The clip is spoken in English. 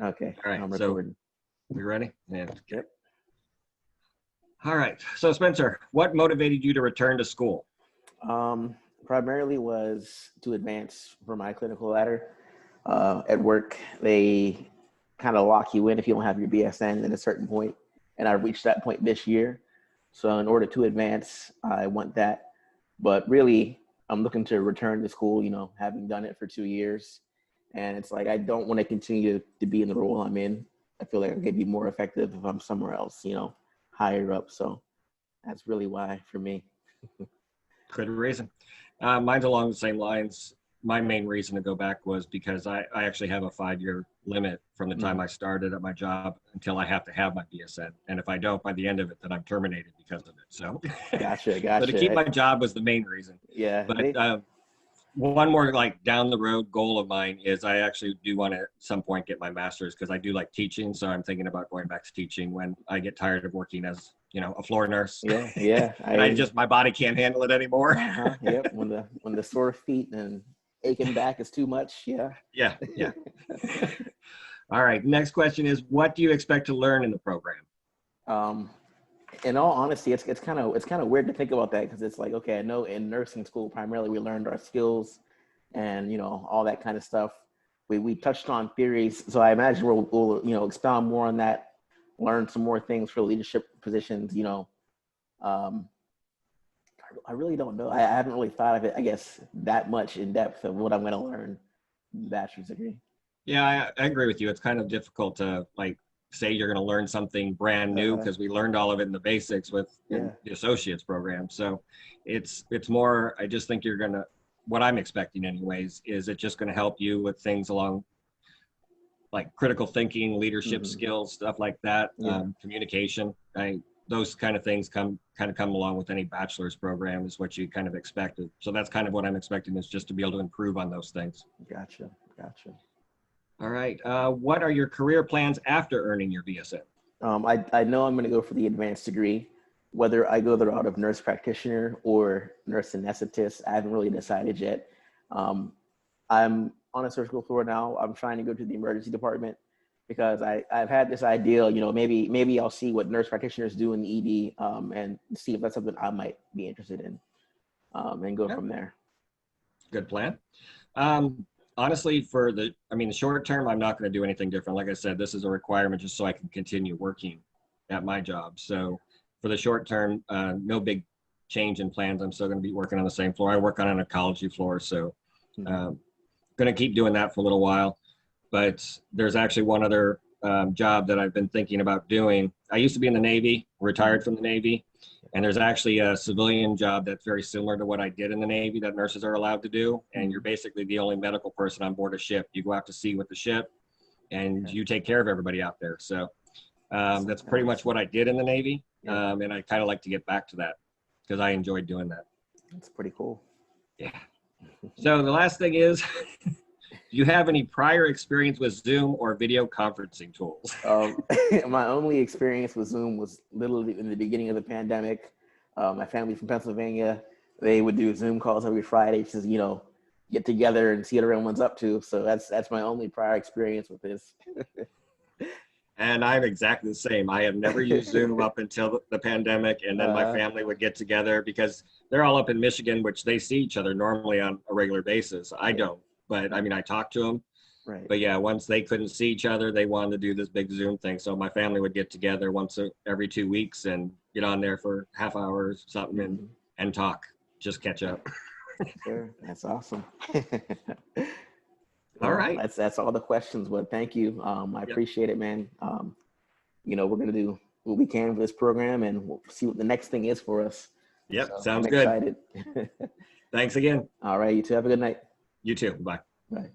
Okay, All right, I'm so recording. we ready? Yeah. Yep. All right. So Spencer, what motivated you to return to school? Primarily was to advance for my clinical ladder. At work, they kind of lock you in if you don't have your BSN at a certain point, and I reached that point this year. So in order to advance, I want that. But really, I'm looking to return to school, having done it for 2 years. And it's like, I don't want to continue to be in the role I'm in. I feel like I could be more effective if I'm somewhere else, higher up. So that's really why for me. Good reason. Mine's along the same lines. My main reason to go back was because I actually have a 5-year limit from the time I started at my job until I have to have my BSN. And if I don't by the end of it, then I'm terminated because of it. So, Gotcha. so to keep my job was the main reason. Yeah. But one more like down the road goal of mine is I actually do want to at some point get my master's because I do like teaching. So I'm thinking about going back to teaching when I get tired of working as, a floor nurse. Yeah. And my body can't handle it anymore. Yep. When the sore feet and aching back is too much. Yeah. Yeah. All right. Next question is, what do you expect to learn in the program? In all honesty, it's kind of weird to think about that because it's like, okay, I know in nursing school primarily we learned our skills and all that kind of stuff. We touched on theories, so I imagine we'll expound more on that, learn some more things for leadership positions. I really don't know. I haven't really thought of it, I guess, that much in depth of what I'm going to learn in the bachelor's degree. Yeah, I agree with you. It's kind of difficult to say you're going to learn something brand new because we learned all of it in the basics in the associates program. So it's more, I just think what I'm expecting anyways, is it's just going to help you with things along like critical thinking, leadership skills, stuff like that, communication. Those kind of things come along with any bachelor's program is what you kind of expected. So that's kind of what I'm expecting, is just to be able to improve on those things. Gotcha. All right. What are your career plans after earning your BSN? I know I'm going to go for the advanced degree. Whether I go the route of nurse practitioner or nurse anesthetist, I haven't really decided yet. I'm on a surgical floor now. I'm trying to go to the emergency department because I've had this idea, maybe I'll see what nurse practitioners do in the ED and see if that's something I might be interested in and go from there. Good plan. Honestly, for the short term, I'm not going to do anything different. Like I said, this is a requirement just so I can continue working at my job. So for the short term, no big change in plans. I'm still going to be working on the same floor. I work on an oncology floor, so going to keep doing that for a little while. But there's actually one other job that I've been thinking about doing. I used to be in the Navy, retired from the Navy. And there's actually a civilian job that's very similar to what I did in the Navy that nurses are allowed to do. And you're basically the only medical person on board a ship. You go out to sea with the ship and you take care of everybody out there. So that's pretty much what I did in the Navy. And I kind of like to get back to that because I enjoyed doing that. That's pretty cool. Yeah. So the last thing is, do you have any prior experience with Zoom or video conferencing tools? My only experience with Zoom was literally in the beginning of the pandemic. My family from Pennsylvania, they would do Zoom calls every Friday to, get together and see what everyone's up to. So that's my only prior experience with this. And I'm exactly the same. I have never used Zoom up until the pandemic, and then my family would get together because they're all up in Michigan, which they see each other normally on a regular basis. I don't. But I talk to them. Right. But yeah, once they couldn't see each other, they wanted to do this big Zoom thing. So my family would get together once every 2 weeks and get on there for half hour or something and talk, just catch up. Sure. That's awesome. All right. That's all the questions, but thank you. I appreciate it, man. We're going to do what we can for this program and we'll see what the next thing is for us. Yep. So Sounds I'm good. excited. Thanks again. All right. You two have a good night. You too. Bye. Bye.